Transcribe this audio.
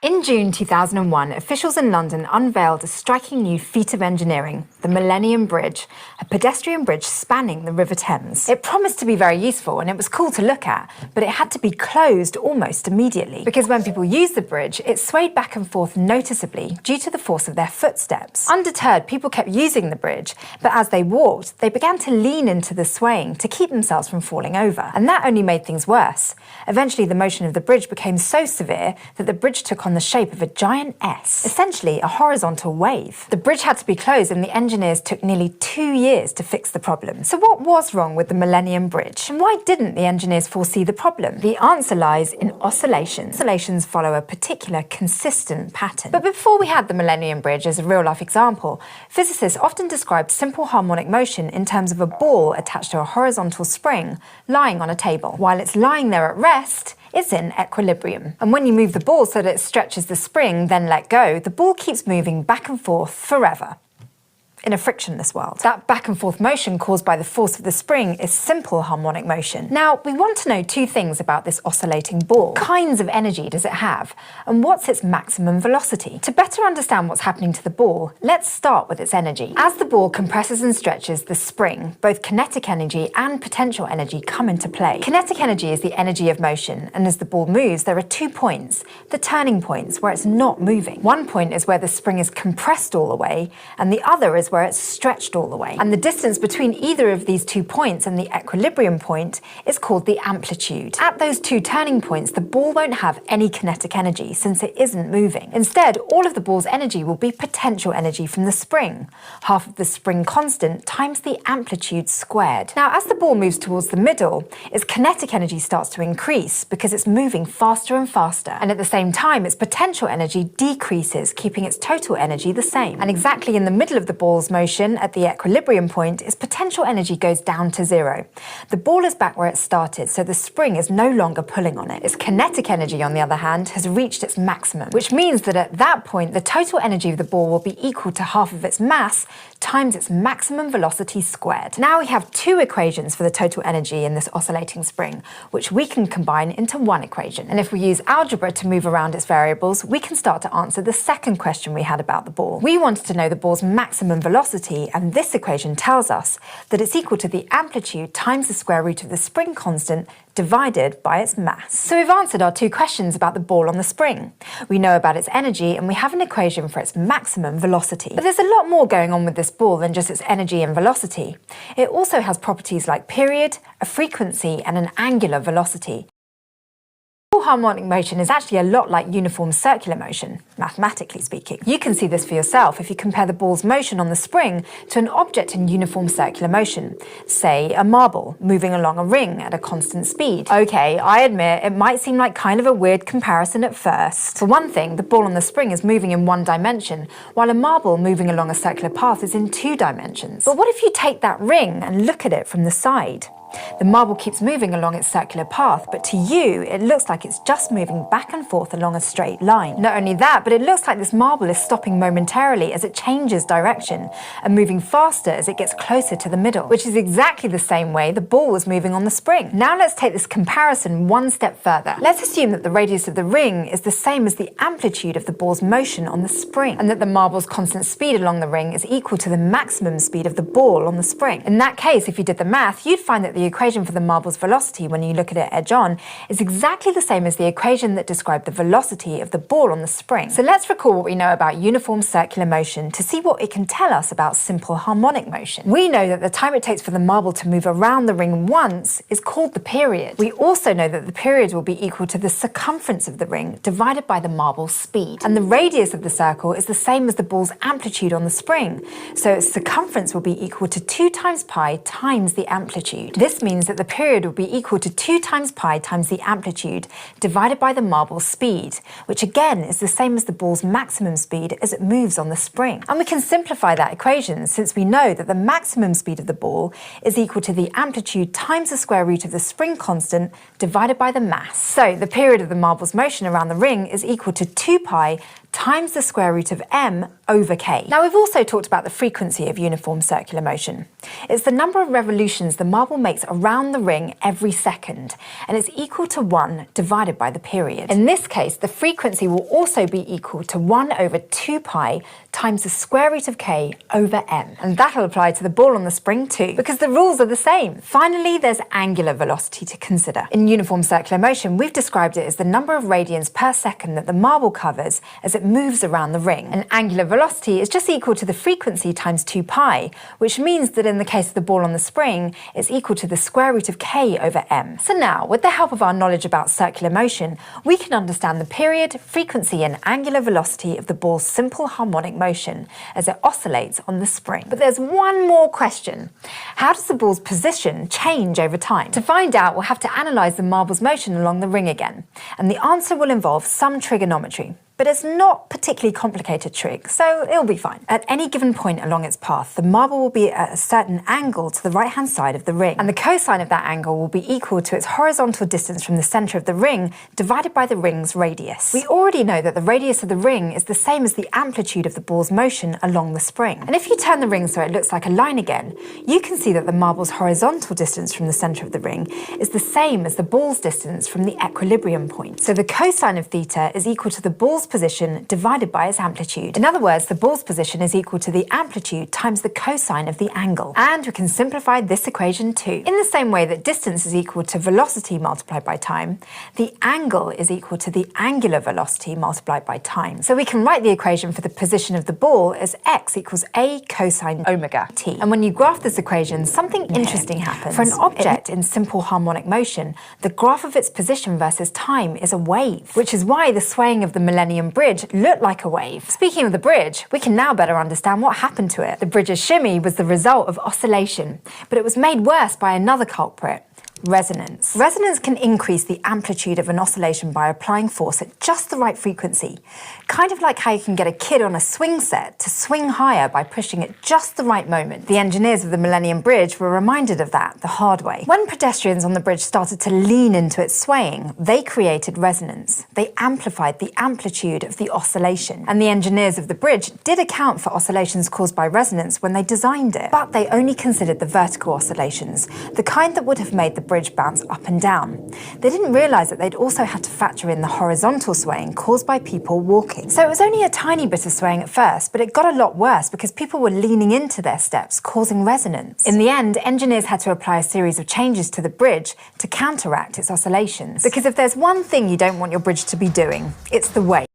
In June 2001, officials in London unveiled a striking new feat of engineering, the Millennium Bridge, a pedestrian bridge spanning the River Thames. It promised to be very useful and it was cool to look at, but it had to be closed almost immediately, because when people used the bridge, it swayed back and forth noticeably due to the force of their footsteps. Undeterred, people kept using the bridge, but as they walked, they began to lean into the swaying to keep themselves from falling over, and that only made things worse. Eventually, the motion of the bridge became so severe that the bridge took on the shape of a giant S, essentially a horizontal wave. The bridge had to be closed and the engineers took nearly 2 years to fix the problem. So what was wrong with the Millennium Bridge? And why didn't the engineers foresee the problem? The answer lies in oscillations. Oscillations follow a particular consistent pattern. But before we had the Millennium Bridge as a real-life example, physicists often described simple harmonic motion in terms of a ball attached to a horizontal spring lying on a table. While it's lying there at rest, it's in equilibrium. And when you move the ball so that it stretches the spring, then let go, the ball keeps moving back and forth forever. In a frictionless world. That back and forth motion caused by the force of the spring is simple harmonic motion. Now, we want to know two things about this oscillating ball. What kinds of energy does it have? And what's its maximum velocity? To better understand what's happening to the ball, let's start with its energy. As the ball compresses and stretches the spring, both kinetic energy and potential energy come into play. Kinetic energy is the energy of motion, and as the ball moves, there are 2 points, the turning points, where it's not moving. One point is where the spring is compressed all the way, and the other is where it's stretched all the way. And the distance between either of these 2 points and the equilibrium point is called the amplitude. At those 2 turning points, the ball won't have any kinetic energy since it isn't moving. Instead, all of the ball's energy will be potential energy from the spring, half of the spring constant times the amplitude squared. Now, as the ball moves towards the middle, its kinetic energy starts to increase because it's moving faster and faster. And at the same time, its potential energy decreases, keeping its total energy the same. And exactly in the middle of the ball's motion at the equilibrium point, its potential energy goes down to 0. The ball is back where it started, so the spring is no longer pulling on it. Its kinetic energy, on the other hand, has reached its maximum, which means that at that point, the total energy of the ball will be equal to half of its mass times its maximum velocity squared. Now we have 2 equations for the total energy in this oscillating spring, which we can combine into one equation. And if we use algebra to move around its variables, we can start to answer the second question we had about the ball. We wanted to know the ball's maximum velocity, and this equation tells us that it's equal to the amplitude times the square root of the spring constant divided by its mass. So we've answered our 2 questions about the ball on the spring. We know about its energy and we have an equation for its maximum velocity. But there's a lot more going on with this ball than just its energy and velocity. It also has properties like period, a frequency, and an angular velocity. Harmonic motion is actually a lot like uniform circular motion, mathematically speaking. You can see this for yourself if you compare the ball's motion on the spring to an object in uniform circular motion, say a marble moving along a ring at a constant speed. Okay, I admit it might seem like kind of a weird comparison at first. For one thing, the ball on the spring is moving in 1 dimension, while a marble moving along a circular path is in 2 dimensions. But what if you take that ring and look at it from the side? The marble keeps moving along its circular path, but to you, it looks like it's just moving back and forth along a straight line. Not only that, but it looks like this marble is stopping momentarily as it changes direction and moving faster as it gets closer to the middle, which is exactly the same way the ball was moving on the spring. Now let's take this comparison one step further. Let's assume that the radius of the ring is the same as the amplitude of the ball's motion on the spring, and that the marble's constant speed along the ring is equal to the maximum speed of the ball on the spring. In that case, if you did the math, you'd find that the equation for the marble's velocity when you look at it edge on is exactly the same as the equation that described the velocity of the ball on the spring. So let's recall what we know about uniform circular motion to see what it can tell us about simple harmonic motion. We know that the time it takes for the marble to move around the ring once is called the period. We also know that the period will be equal to the circumference of the ring divided by the marble's speed. And the radius of the circle is the same as the ball's amplitude on the spring, so its circumference will be equal to 2 times pi times the amplitude. This means that the period will be equal to 2 times pi times the amplitude divided by the marble's speed, which again is the same as the ball's maximum speed as it moves on the spring. And we can simplify that equation since we know that the maximum speed of the ball is equal to the amplitude times the square root of the spring constant divided by the mass. So the period of the marble's motion around the ring is equal to 2 pi times the square root of m over k. Now we've also talked about the frequency of uniform circular motion. It's the number of revolutions the marble makes oscillates around the ring every second, and it's equal to 1 divided by the period. In this case, the frequency will also be equal to 1 over 2 pi times the square root of k over m. And that'll apply to the ball on the spring too, because the rules are the same. Finally, there's angular velocity to consider. In uniform circular motion, we've described it as the number of radians per second that the marble covers as it moves around the ring. And angular velocity is just equal to the frequency times 2 pi, which means that in the case of the ball on the spring, it's equal to the square root of k over m. So now, with the help of our knowledge about circular motion, we can understand the period, frequency, and angular velocity of the ball's simple harmonic motion as it oscillates on the spring. But there's one more question. How does the ball's position change over time? To find out, we'll have to analyse the marble's motion along the ring again, and the answer will involve some trigonometry. But it's not particularly complicated trig, so it'll be fine. At any given point along its path, the marble will be at a certain angle to the right-hand side of the ring, and the cosine of that angle will be equal to its horizontal distance from the centre of the ring divided by the ring's radius. We already know that the radius of the ring is the same as the amplitude of the ball's motion along the spring. And if you turn the ring so it looks like a line again, you can see that the marble's horizontal distance from the centre of the ring is the same as the ball's distance from the equilibrium point. So the cosine of theta is equal to the ball's position divided by its amplitude. In other words, the ball's position is equal to the amplitude times the cosine of the angle. And we can simplify this equation too. In the same way that distance is equal to velocity multiplied by time, the angle is equal to the angular velocity multiplied by time. So we can write the equation for the position of the ball as x equals a cosine omega t. And when you graph this equation, something interesting happens. For an object in simple harmonic motion, the graph of its position versus time is a wave, which is why the swaying of the Millennium Bridge looked like a wave. Speaking of the bridge, we can now better understand what happened to it. The bridge's shimmy was the result of oscillation, but it was made worse by another culprit: resonance. Resonance can increase the amplitude of an oscillation by applying force at just the right frequency. Kind of like how you can get a kid on a swing set to swing higher by pushing at just the right moment. The engineers of the Millennium Bridge were reminded of that the hard way. When pedestrians on the bridge started to lean into its swaying, they created resonance. They amplified the amplitude of the oscillation. And the engineers of the bridge did account for oscillations caused by resonance when they designed it, but they only considered the vertical oscillations, the kind that would have made the bridge bounce up and down. They didn't realise that they'd also had to factor in the horizontal swaying caused by people walking. So it was only a tiny bit of swaying at first, but it got a lot worse because people were leaning into their steps, causing resonance. In the end, engineers had to apply a series of changes to the bridge to counteract its oscillations. Because if there's one thing you don't want your bridge to be doing, it's the weight.